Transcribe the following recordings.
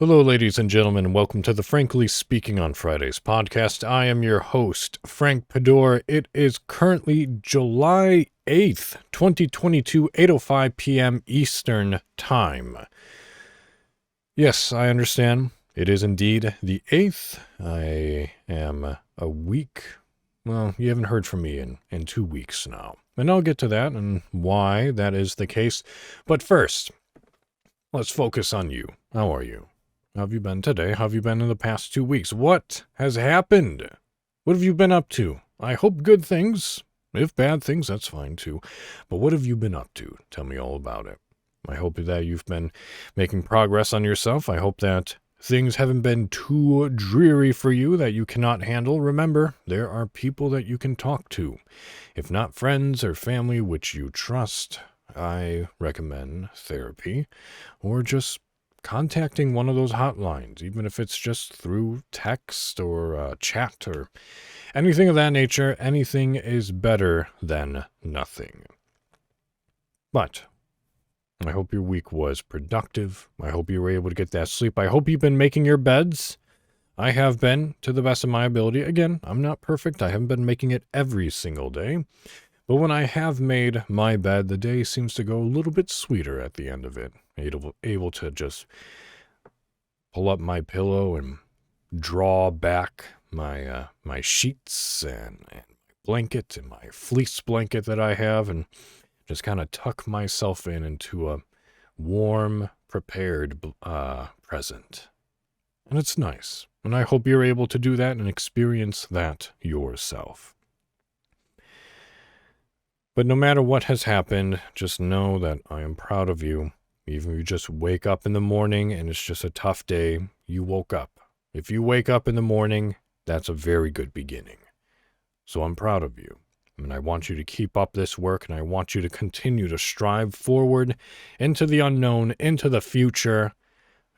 Hello, ladies and gentlemen, and welcome to the Frankly Speaking on Fridays podcast. I am your host, Frank Pador. It is currently July 8th, 2022, 8:05 p.m. Eastern Time. Yes, I understand. It is indeed the 8th. I am a week. Well, you haven't heard from me in 2 weeks now. And I'll get to that and why that is the case. But first, let's focus on you. How are you? How have you been today? How have you been in the past 2 weeks? What has happened? What have you been up to? I hope good things. If bad things, that's fine too. But what have you been up to? Tell me all about it. I hope that you've been making progress on yourself. I hope that things haven't been too dreary for you that you cannot handle. Remember, there are people that you can talk to. If not friends or family which you trust, I recommend therapy or just contacting one of those hotlines, even if it's just through text or chat or anything of that nature. Anything is better than nothing. But I hope your week was productive. I hope you were able to get that sleep. I hope you've been making your beds. I have been, to the best of my ability. Again, I'm not perfect. I haven't been making it every single day. But when I have made my bed, the day seems to go a little bit sweeter at the end of it. Able to just pull up my pillow and draw back my sheets and my blanket and my fleece blanket that I have, and just kind of tuck myself into a warm, prepared present. And it's nice. And I hope you're able to do that and experience that yourself. But no matter what has happened, just know that I am proud of you. Even if you just wake up in the morning and it's just a tough day, you woke up. If you wake up in the morning, that's a very good beginning. So I'm proud of you. And I want you to keep up this work, and I want you to continue to strive forward into the unknown, into the future,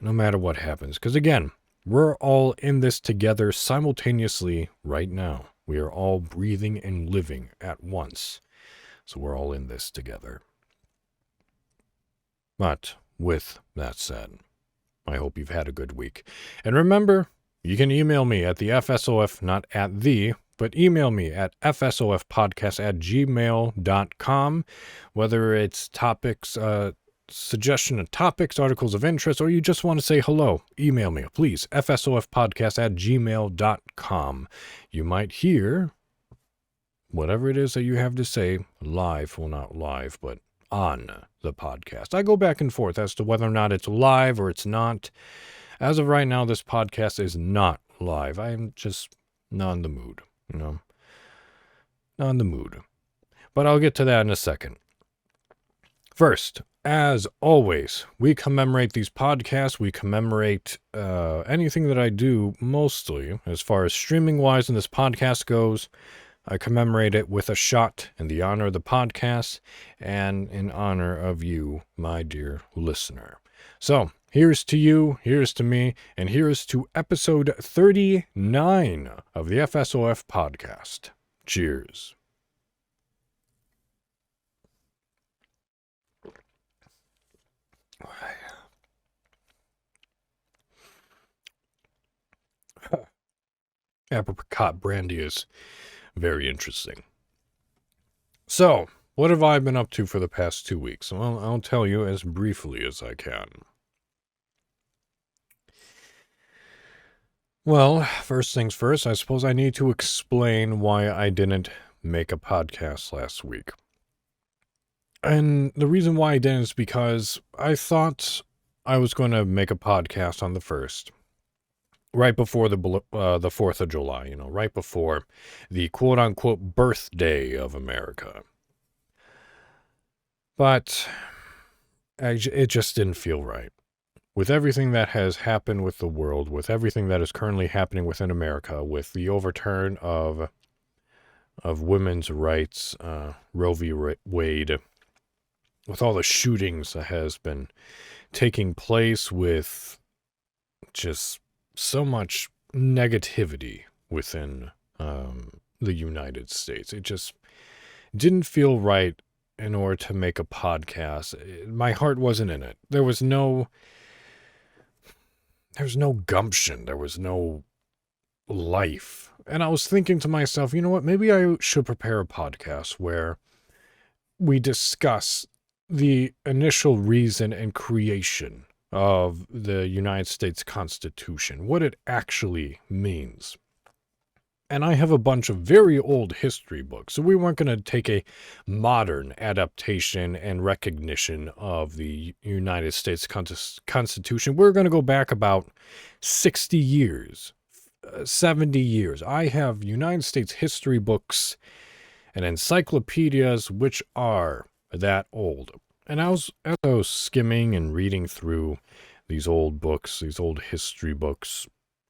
no matter what happens. Because again, we're all in this together simultaneously right now. We are all breathing and living at once. So we're all in this together. But with that said, I hope you've had a good week. And remember, you can email me at the FSOF, not at the, but email me at fsofpodcast@gmail.com, whether it's topics, suggestion of topics, articles of interest, or you just want to say hello. Email me, please, fsofpodcast@gmail.com. You might hear whatever it is that you have to say live, well, not live, but on the podcast. I go back and forth as to whether or not it's live or it's not. As of right now, this podcast is not live. I'm just not in the mood, Not in the mood. But I'll get to that in a second. First, as always, we commemorate these podcasts. We commemorate anything that I do, mostly, as far as streaming-wise and this podcast goes. I commemorate it with a shot in the honor of the podcast and in honor of you, my dear listener. So, here's to you, here's to me, and here's to episode 39 of the FSOF podcast. Cheers. Apricot brandy is very interesting. So, what have I been up to for the past 2 weeks? Well, I'll tell you as briefly as I can. Well, first things first, I suppose I need to explain why I didn't make a podcast last week. And the reason why I didn't is because I thought I was going to make a podcast on the 1st. Right before the 4th of July, right before the quote-unquote birthday of America. But it just didn't feel right. With everything that has happened with the world, with everything that is currently happening within America, with the overturn of women's rights, Roe v. Wade, with all the shootings that has been taking place, with just so much negativity within the United States. It just didn't feel right in order to make a podcast. My heart wasn't in it. There was no there's no gumption. There was no life. And I was thinking to myself, you know what? Maybe I should prepare a podcast where we discuss the initial reason and creation of the United States Constitution, what it actually means. And I have a bunch of very old history books, so we weren't going to take a modern adaptation and recognition of the United States Constitution. We're going to go back about 60 years, 70 years. I have United States history books and encyclopedias which are that old. And as I was skimming and reading through these old books, these old history books,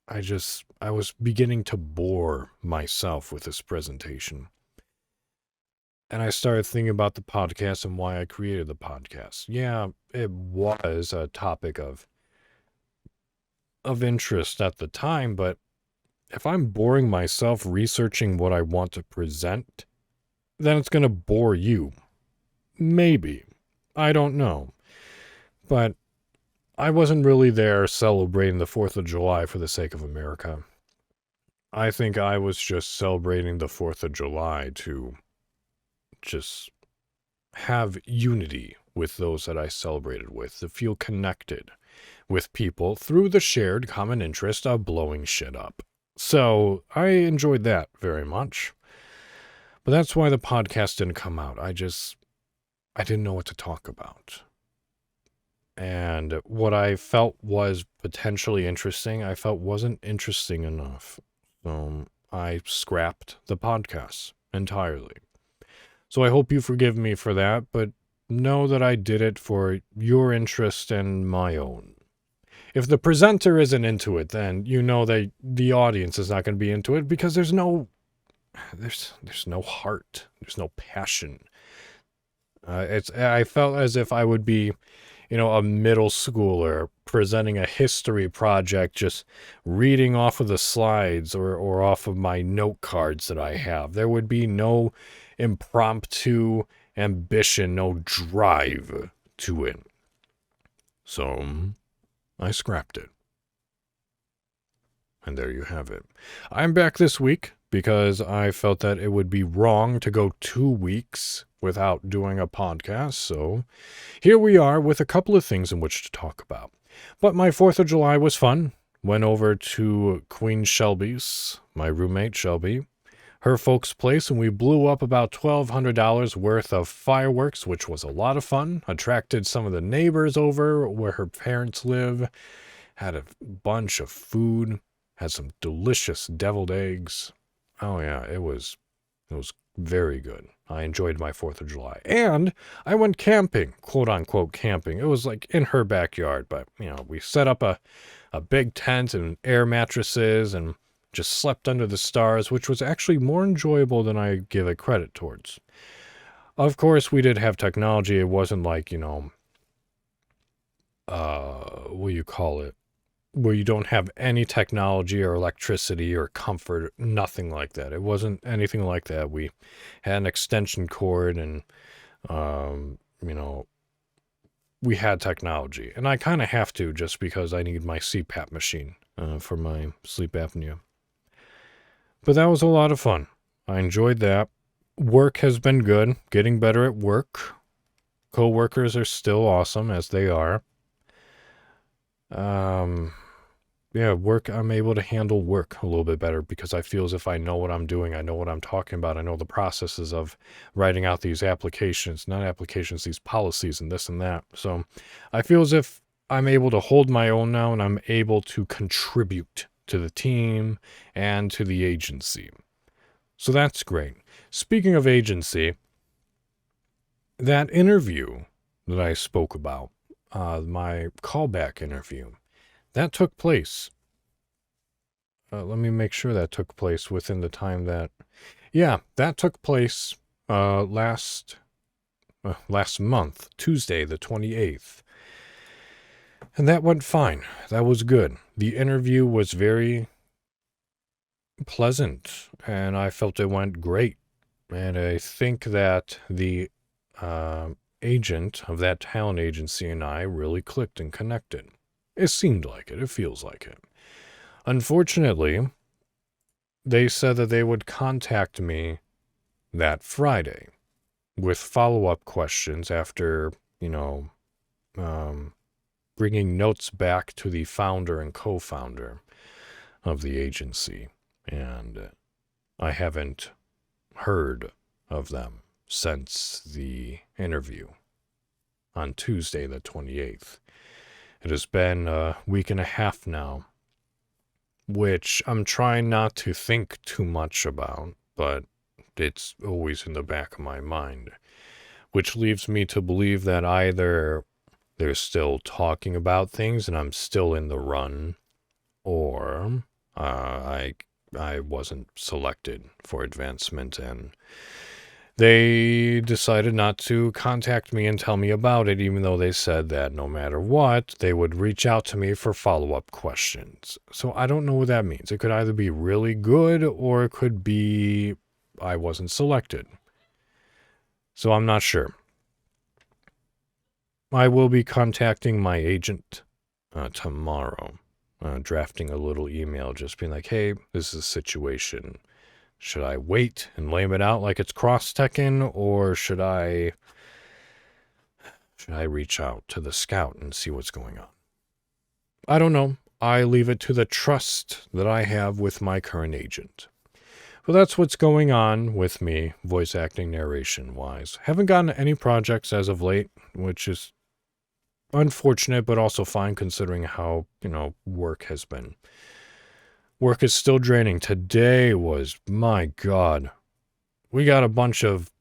I was beginning to bore myself with this presentation. And I started thinking about the podcast and why I created the podcast. Yeah, it was a topic of interest at the time, but if I'm boring myself researching what I want to present, then it's going to bore you. Maybe. I don't know. But I wasn't really there celebrating the 4th of July for the sake of America. I think I was just celebrating the 4th of July to just have unity with those that I celebrated with, to feel connected with people through the shared common interest of blowing shit up. So I enjoyed that very much. But that's why the podcast didn't come out. I didn't know what to talk about. And what I felt was potentially interesting, I felt wasn't interesting enough. So I scrapped the podcast entirely. So I hope you forgive me for that, but know that I did it for your interest and my own. If the presenter isn't into it, then you know that the audience is not going to be into it because there's no heart, there's no passion. I felt as if I would be, a middle schooler presenting a history project, just reading off of the slides or off of my note cards that I have. There would be no impromptu ambition, no drive to it. So I scrapped it. And there you have it. I'm back this week because I felt that it would be wrong to go 2 weeks without doing a podcast. So here we are with a couple of things in which to talk about. But my 4th of July was fun. Went over to Queen Shelby's, my roommate Shelby, her folks' place, and we blew up about $1,200 worth of fireworks, which was a lot of fun. Attracted some of the neighbors over where her parents live. Had a bunch of food. Had some delicious deviled eggs. Oh yeah, it was very good. I enjoyed my 4th of July. And I went camping, quote unquote camping. It was like in her backyard, but we set up a big tent and air mattresses and just slept under the stars, which was actually more enjoyable than I give it credit towards. Of course, we did have technology. It wasn't like, what do you call it? Where you don't have any technology or electricity or comfort, nothing like that. It wasn't anything like that. We had an extension cord and, we had technology. And I kind of have to just because I need my CPAP machine for my sleep apnea. But that was a lot of fun. I enjoyed that. Work has been good, getting better at work. Co-workers are still awesome as they are. Work, I'm able to handle work a little bit better because I feel as if I know what I'm doing. I know what I'm talking about. I know the processes of writing out these these policies and this and that. So I feel as if I'm able to hold my own now and I'm able to contribute to the team and to the agency. So that's great. Speaking of agency, that interview that I spoke about, my callback interview, that took place. Let me make sure that took place within the time that... Yeah, that took place last month, Tuesday, the 28th. And that went fine. That was good. The interview was very pleasant, and I felt it went great. And I think that the agent of that talent agency and I really clicked and connected. It seemed like it. It feels like it. Unfortunately, they said that they would contact me that Friday with follow-up questions after, bringing notes back to the founder and co-founder of the agency. And I haven't heard of them since the interview on Tuesday the 28th. It has been a week and a half now, which I'm trying not to think too much about, but it's always in the back of my mind, which leaves me to believe that either they're still talking about things and I'm still in the run, or I wasn't selected for advancement and they decided not to contact me and tell me about it, even though they said that no matter what, they would reach out to me for follow-up questions. So I don't know what that means. It could either be really good or it could be I wasn't selected. So I'm not sure. I will be contacting my agent tomorrow, drafting a little email just being like, hey, this is a situation. Should I wait and lay it out like it's cross-Tekken, or should I reach out to the scout and see what's going on? I don't know. I leave it to the trust that I have with my current agent. Well, that's what's going on with me, voice acting narration-wise. Haven't gotten any projects as of late, which is unfortunate, but also fine considering how, work has been. Work is still draining. Today was, my God, we got a bunch of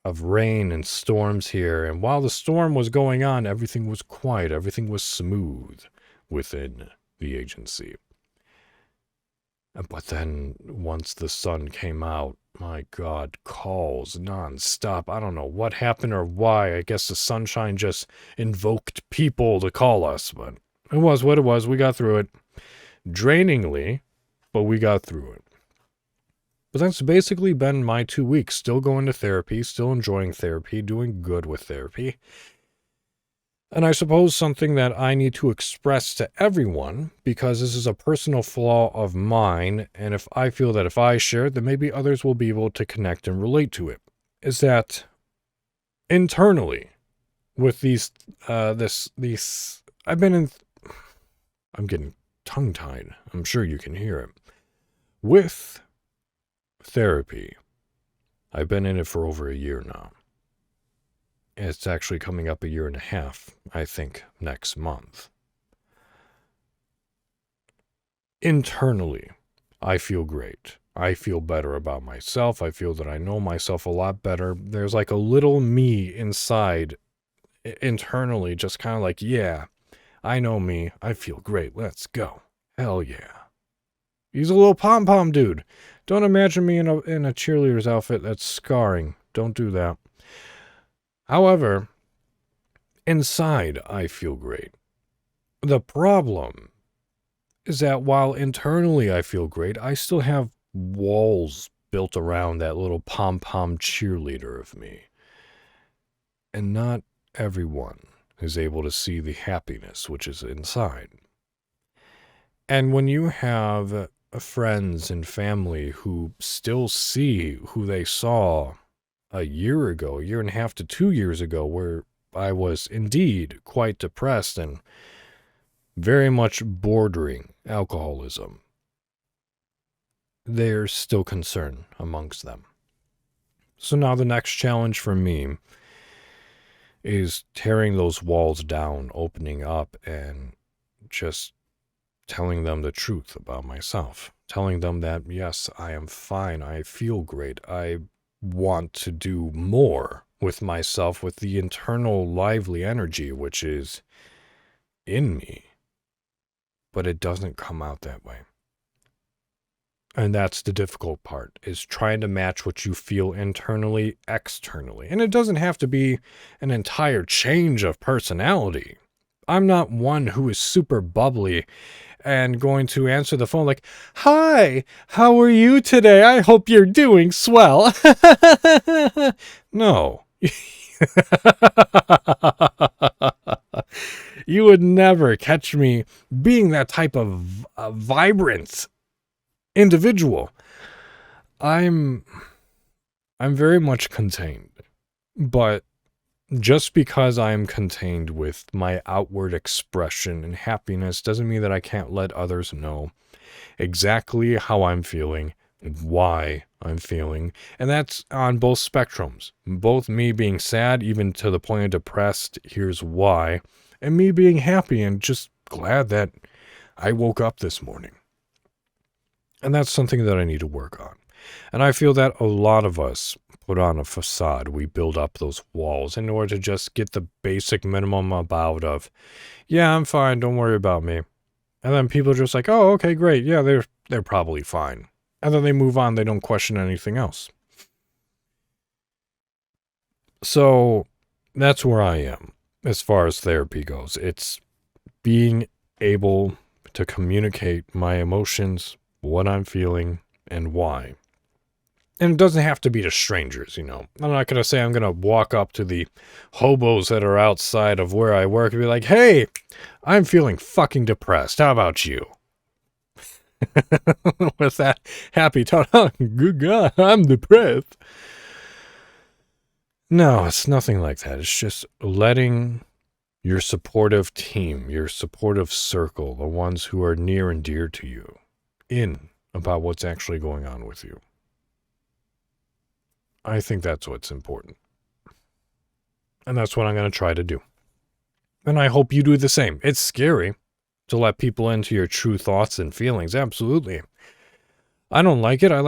rain and storms here. And while the storm was going on, everything was quiet. Everything was smooth within the agency. But then once the sun came out, my God, calls nonstop. I don't know what happened or why. I guess the sunshine just invoked people to call us. But it was what it was. We got through it. Drainingly, but we got through it. But that's basically been my 2 weeks. Still going to therapy, still enjoying therapy, doing good with therapy. And I suppose something that I need to express to everyone, because this is a personal flaw of mine, and if I feel that if I share it, then maybe others will be able to connect and relate to it, is that internally, with I'm getting tongue-tied. I'm sure you can hear it. With therapy, I've been in it for over a year now. It's actually coming up a year and a half, I think, next month. Internally, I feel great. I feel better about myself. I feel that I know myself a lot better. There's like a little me inside, internally, just kind of like, yeah, I know me. I feel great. Let's go. Hell yeah. He's a little pom-pom dude. Don't imagine me in a cheerleader's outfit that's scarring. Don't do that. However, inside, I feel great. The problem is that while internally I feel great, I still have walls built around that little pom-pom cheerleader of me. And not everyone is able to see the happiness which is inside. And when you have friends and family who still see who they saw a year and a half to 2 years ago, where I was indeed quite depressed and very much bordering alcoholism, there's still concern amongst them. So now the next challenge for me is tearing those walls down, opening up, and just telling them the truth about myself. Telling them that, yes, I am fine. I feel great. I want to do more with myself, with the internal lively energy which is in me. But it doesn't come out that way. And that's the difficult part, is trying to match what you feel internally, externally. And it doesn't have to be an entire change of personality. I'm not one who is super bubbly and going to answer the phone like, "Hi, how are you today? I hope you're doing swell." No. You would never catch me being that type of vibrant individual. I'm very much contained, but just because I am contained with my outward expression and happiness doesn't mean that I can't let others know exactly how I'm feeling and why I'm feeling. And that's on both spectrums. Both me being sad, even to the point of depressed, here's why, and me being happy and just glad that I woke up this morning. And that's something that I need to work on. And I feel that a lot of us put on a facade. We build up those walls in order to just get the basic minimum about of, yeah, I'm fine, don't worry about me. And then people are just like, oh, okay, great, yeah, they're probably fine. And then they move on, they don't question anything else. So that's where I am as far as therapy goes. It's being able to communicate my emotions, what I'm feeling, and why. And it doesn't have to be to strangers, I'm not going to say I'm going to walk up to the hobos that are outside of where I work and be like, hey, I'm feeling fucking depressed. How about you? With that happy tone, oh, good God, I'm depressed. No, it's nothing like that. It's just letting your supportive team, your supportive circle, the ones who are near and dear to you, in about what's actually going on with you. I think that's what's important. And that's what I'm going to try to do. And I hope you do the same. It's scary to let people into your true thoughts and feelings. Absolutely. I don't like it. I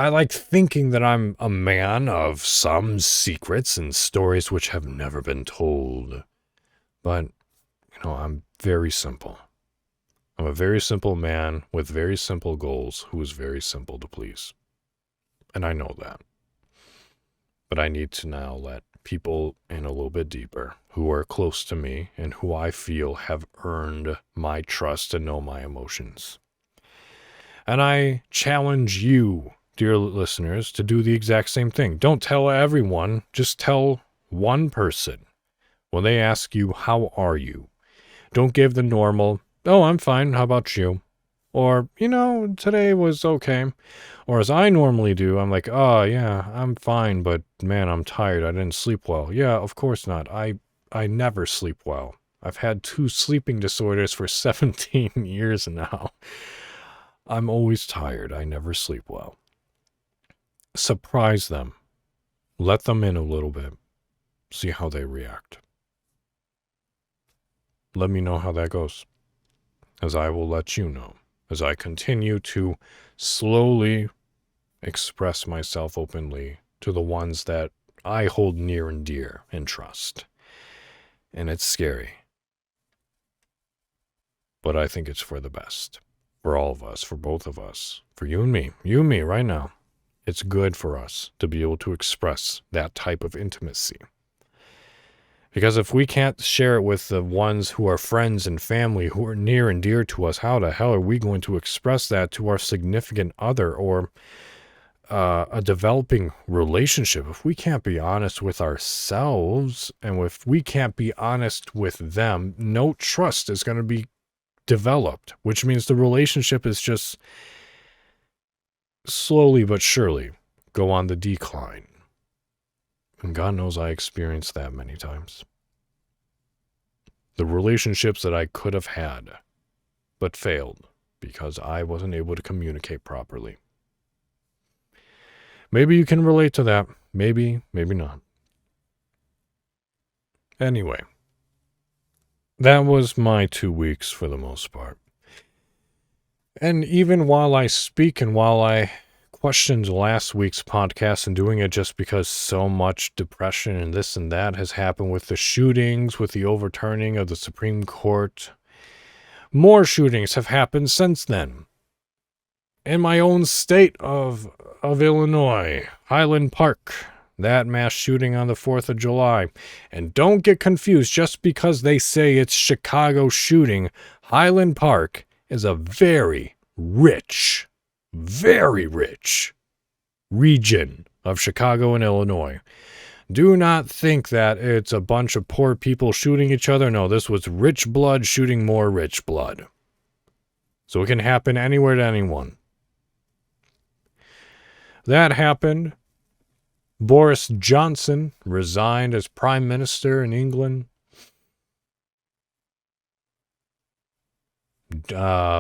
like thinking that I'm a man of some secrets and stories which have never been told. But, I'm very simple. I'm a very simple man with very simple goals who is very simple to please. And I know that. But I need to now let people in a little bit deeper who are close to me and who I feel have earned my trust and know my emotions. And I challenge you, dear listeners, to do the exact same thing. Don't tell everyone, just tell one person when they ask you, how are you? Don't give the normal, oh, I'm fine, how about you? Or, today was okay. Or as I normally do, I'm like, oh, yeah, I'm fine, but man, I'm tired. I didn't sleep well. Yeah, of course not. I never sleep well. I've had 2 sleeping disorders for 17 years now. I'm always tired. I never sleep well. Surprise them. Let them in a little bit. See how they react. Let me know how that goes, as I will let you know, as I continue to slowly express myself openly to the ones that I hold near and dear and trust. And it's scary. But I think it's for the best. For all of us, for both of us, for you and me. You and me right now. It's good for us to be able to express that type of intimacy. Because if we can't share it with the ones who are friends and family who are near and dear to us, how the hell are we going to express that to our significant other or a developing relationship? If we can't be honest with ourselves and if we can't be honest with them, no trust is going to be developed, which means the relationship is just slowly but surely go on the decline. And God knows I experienced that many times. The relationships that I could have had, but failed because I wasn't able to communicate properly. Maybe you can relate to that. Maybe, maybe not. Anyway, that was my 2 weeks for the most part. And even while I speak and while I questioned last week's podcast and doing it just because so much depression and this and that has happened with the shootings, with the overturning of the Supreme Court, more shootings have happened since then. In my own state of Illinois, Highland Park, that mass shooting on the 4th of July. And don't get confused, just because they say it's Chicago shooting, Highland Park is a very rich region of Chicago and Illinois. Do not think that it's a bunch of poor people shooting each other. No, this was rich blood shooting more rich blood. So it can happen anywhere to anyone. That happened. Boris Johnson resigned as Prime Minister in England.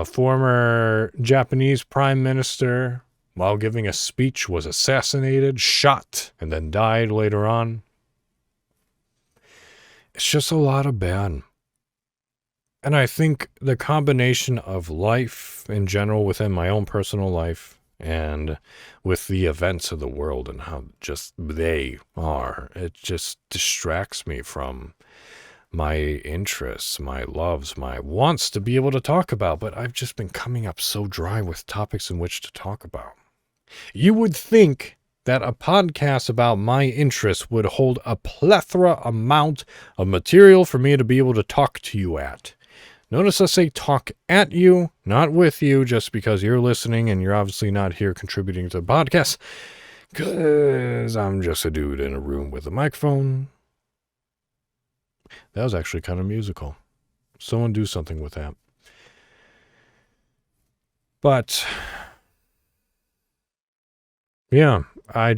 Former Japanese Prime Minister, while giving a speech, was assassinated, shot, and then died later on. It's just a lot of bad. And I think the combination of life in general within my own personal life and with the events of the world and how just they are, it just distracts me from my interests, my loves, my wants to be able to talk about. But I've just been coming up so dry with topics in which to talk about. You would think that a podcast about my interests would hold a plethora amount of material for me to be able to talk to you at. Notice I say talk at you, not with you, just because you're listening and you're obviously not here contributing to the podcast. Because I'm just a dude in a room with a microphone. That was actually kind of musical. Someone do something with that. But yeah, I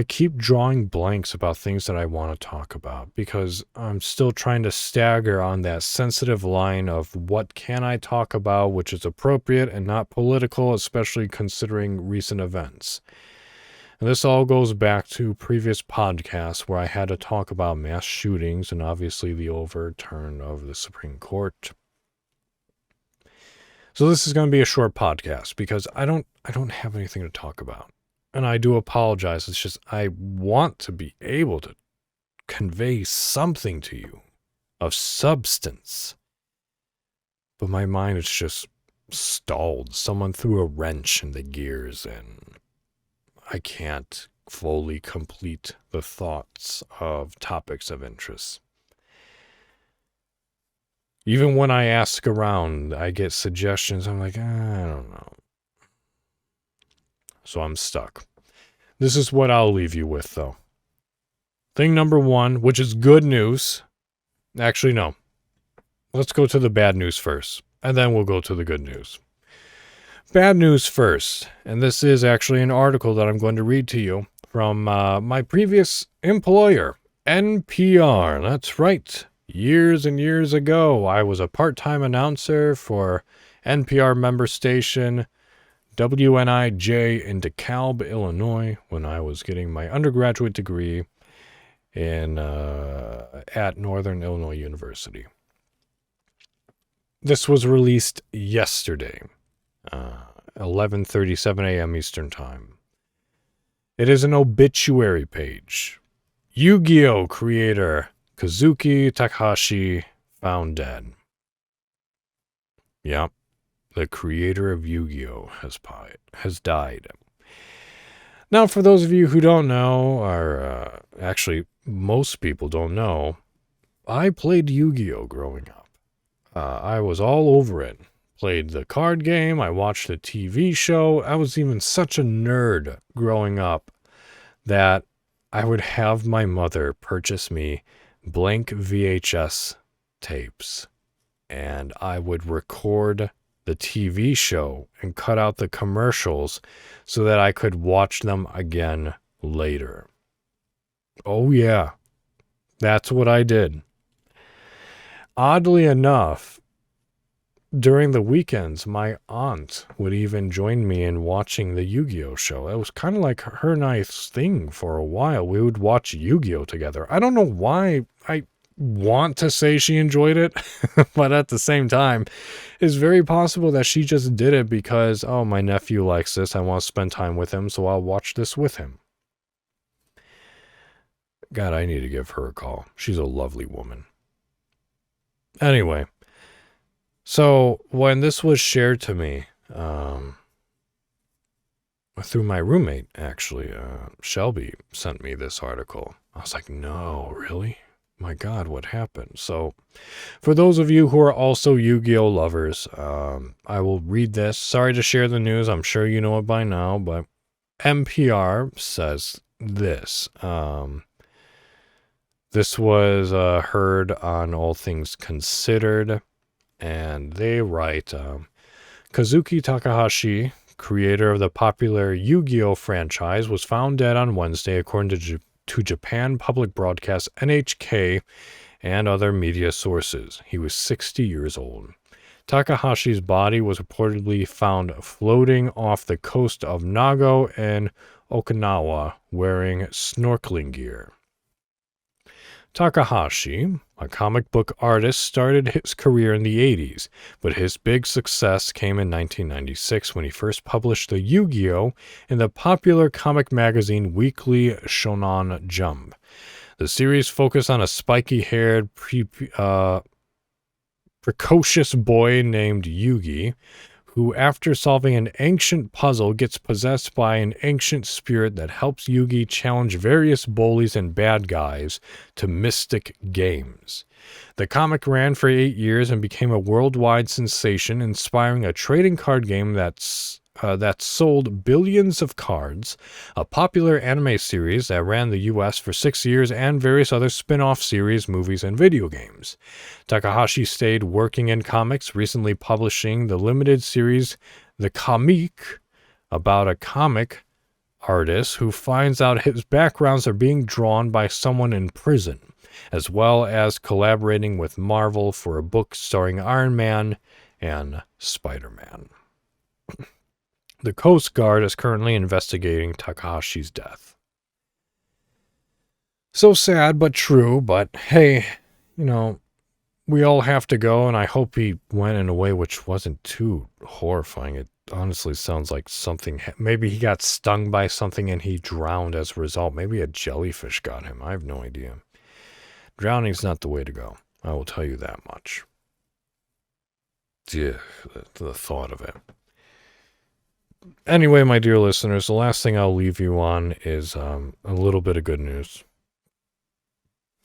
keep drawing blanks about things that I want to talk about because I'm still trying to stagger on that sensitive line of what can I talk about, which is appropriate and not political, especially considering recent events. And this all goes back to previous podcasts where I had to talk about mass shootings and obviously the overturn of the Supreme Court. So this is going to be a short podcast because I don't have anything to talk about. And I do apologize. It's just I want to be able to convey something to you of substance. But my mind is just stalled. Someone threw a wrench in the gears and I can't fully complete the thoughts of topics of interest. Even when I ask around, I get suggestions. I'm like, I don't know. So I'm stuck. This is what I'll leave you with, though. Thing number one, which is good news. Actually, no. Let's go to the bad news first, and then we'll go to the good news. Bad news first, and this is actually an article that I'm going to read to you from my previous employer, NPR. That's right. Years and years ago, I was a part-time announcer for NPR member station WNIJ in DeKalb, Illinois, when I was getting my undergraduate degree at Northern Illinois University. This was released yesterday, 11:37 a.m. Eastern Time. It is an obituary page. Yu-Gi-Oh! Creator Kazuki Takahashi found dead. Yep. The creator of Yu-Gi-Oh! has died. Now, for those of you who don't know, or actually most people don't know, I played Yu-Gi-Oh! Growing up. I was all over it. Played the card game. I watched the TV show. I was even such a nerd growing up that I would have my mother purchase me blank VHS tapes. And I would record the TV show and cut out the commercials so that I could watch them again later. Oh yeah, that's what I did. Oddly enough, during the weekends, my aunt would even join me in watching the Yu-Gi-Oh! Show. It was kind of like her and I's thing for a while. We would watch Yu-Gi-Oh! Together. I don't know why I want to say she enjoyed it, but at the same time, it's very possible that she just did it because, oh, my nephew likes this. I want to spend time with him, so I'll watch this with him. God, I need to give her a call. She's a lovely woman. Anyway, so when this was shared to me, through my roommate, actually, Shelby sent me this article. I was like, no, really? My God, what happened? So, for those of you who are also Yu-Gi-Oh! Lovers, I will read this. Sorry to share the news. I'm sure you know it by now, but NPR says this. This was heard on All Things Considered, and they write, Kazuki Takahashi, creator of the popular Yu-Gi-Oh! Franchise, was found dead on Wednesday, according to Japan Public Broadcast NHK and other media sources. He was 60 years old. Takahashi's body was reportedly found floating off the coast of Nago in Okinawa, wearing snorkeling gear. Takahashi, a comic book artist, started his career in the 80s, but his big success came in 1996 when he first published the Yu-Gi-Oh! In the popular comic magazine Weekly Shonen Jump. The series focused on a spiky-haired, precocious boy named Yugi, who, after solving an ancient puzzle, gets possessed by an ancient spirit that helps Yugi challenge various bullies and bad guys to mystic games. The comic ran for 8 years and became a worldwide sensation, inspiring a trading card game that sold billions of cards, a popular anime series that ran the US for 6 years, and various other spin-off series, movies, and video games. Takahashi stayed working in comics, recently publishing the limited series The Comic, about a comic artist who finds out his backgrounds are being drawn by someone in prison, as well as collaborating with Marvel for a book starring Iron Man and Spider-Man. The Coast Guard is currently investigating Takahashi's death. So sad but true, but hey, we all have to go, and I hope he went in a way which wasn't too horrifying. It honestly sounds like something, maybe he got stung by something and he drowned as a result. Maybe a jellyfish got him. I have no idea. Drowning's not the way to go. I will tell you that much. Yeah, the thought of it. Anyway, my dear listeners, the last thing I'll leave you on is a little bit of good news,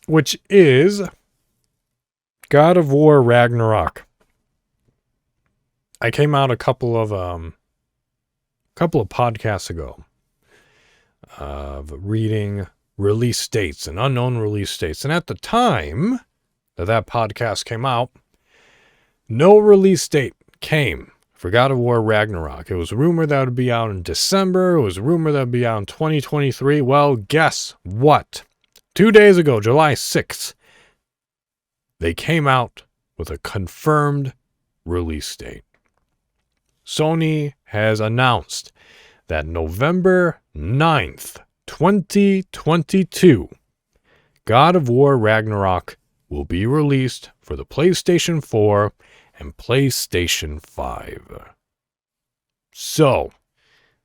which is God of War Ragnarok. I came out a couple of podcasts ago of reading release dates and unknown release dates, and at the time that podcast came out, no release date came for God of War Ragnarok. It was rumored that it would be out in December. It was rumored that it would be out in 2023. Well, guess what? 2 days ago, July 6th, they came out with a confirmed release date. Sony has announced that November 9th, 2022, God of War Ragnarok will be released for the PlayStation 4 and PlayStation 5. So,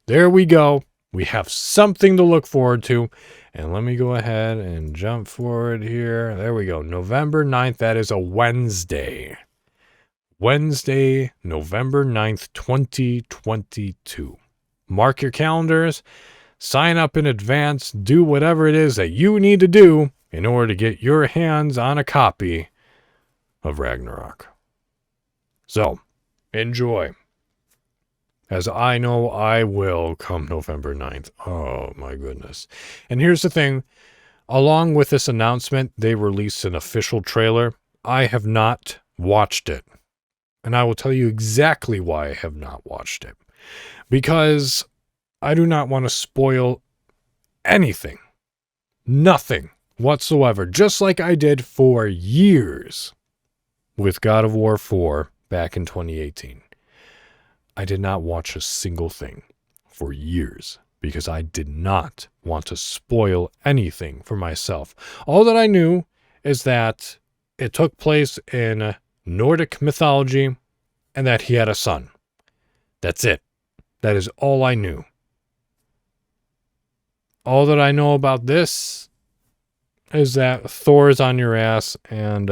there we go. We have something to look forward to. And let me go ahead and jump forward here. There we go. November 9th. That is a Wednesday. Wednesday, November 9th, 2022. Mark your calendars. Sign up in advance. Do whatever it is that you need to do in order to get your hands on a copy of Ragnarok. So, enjoy. As I know I will come November 9th. Oh my goodness. And here's the thing. Along with this announcement, they released an official trailer. I have not watched it. And I will tell you exactly why I have not watched it. Because I do not want to spoil anything. Nothing whatsoever. Just like I did for years with God of War 4 back in 2018. I did not watch a single thing for years because I did not want to spoil anything for myself. All that I knew is that it took place in Nordic mythology and that he had a son. That's it. That is all I knew. All that I know about this is that Thor is on your ass and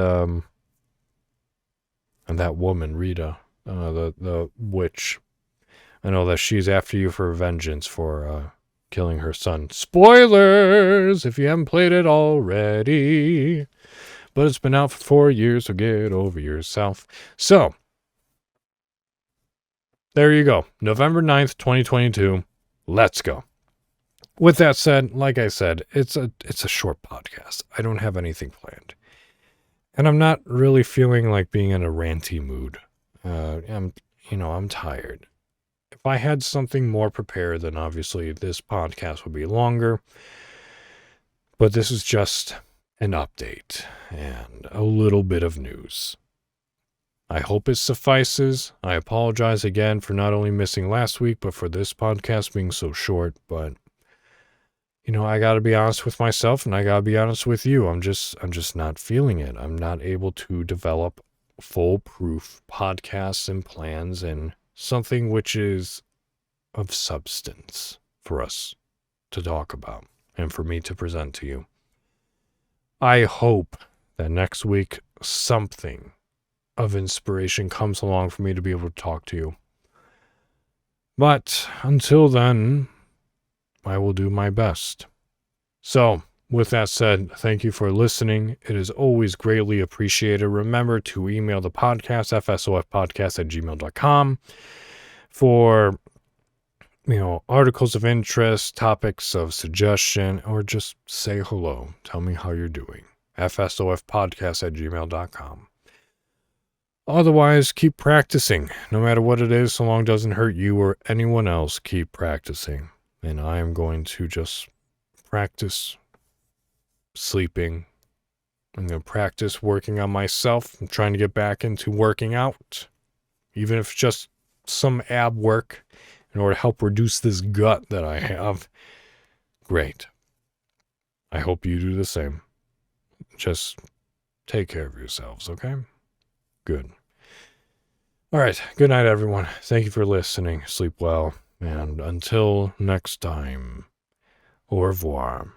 that woman, Rita, the witch. I know that she's after you for vengeance for killing her son. Spoilers if you haven't played it already. But it's been out for 4 years, so get over yourself. So, there you go. November 9th, 2022. Let's go. with that said, like I said, it's a short podcast. I don't have anything planned. And I'm not really feeling like being in a ranty mood. I'm tired. If I had something more prepared, then obviously this podcast would be longer. But this is just an update and a little bit of news. I hope it suffices. I apologize again for not only missing last week, but for this podcast being so short. But, I got to be honest with myself, and I got to be honest with you. I'm just not feeling it. I'm not able to develop foolproof podcasts and plans and something which is of substance for us to talk about and for me to present to you. I hope that next week something of inspiration comes along for me to be able to talk to you. But until then, I will do my best. So, with that said, thank you for listening. It is always greatly appreciated. Remember to email the podcast, fsofpodcast@gmail.com, for, articles of interest, topics of suggestion, or just say hello. Tell me how you're doing. fsofpodcast@gmail.com. Otherwise, keep practicing. No matter what it is, so long it doesn't hurt you or anyone else, keep practicing. And I am going to just practice sleeping. I'm going to practice working on myself. I'm trying to get back into working out, even if it's just some ab work in order to help reduce this gut that I have. Great. I hope you do the same. Just take care of yourselves, okay? Good. All right. Good night, everyone. Thank you for listening. Sleep well. And until next time, au revoir.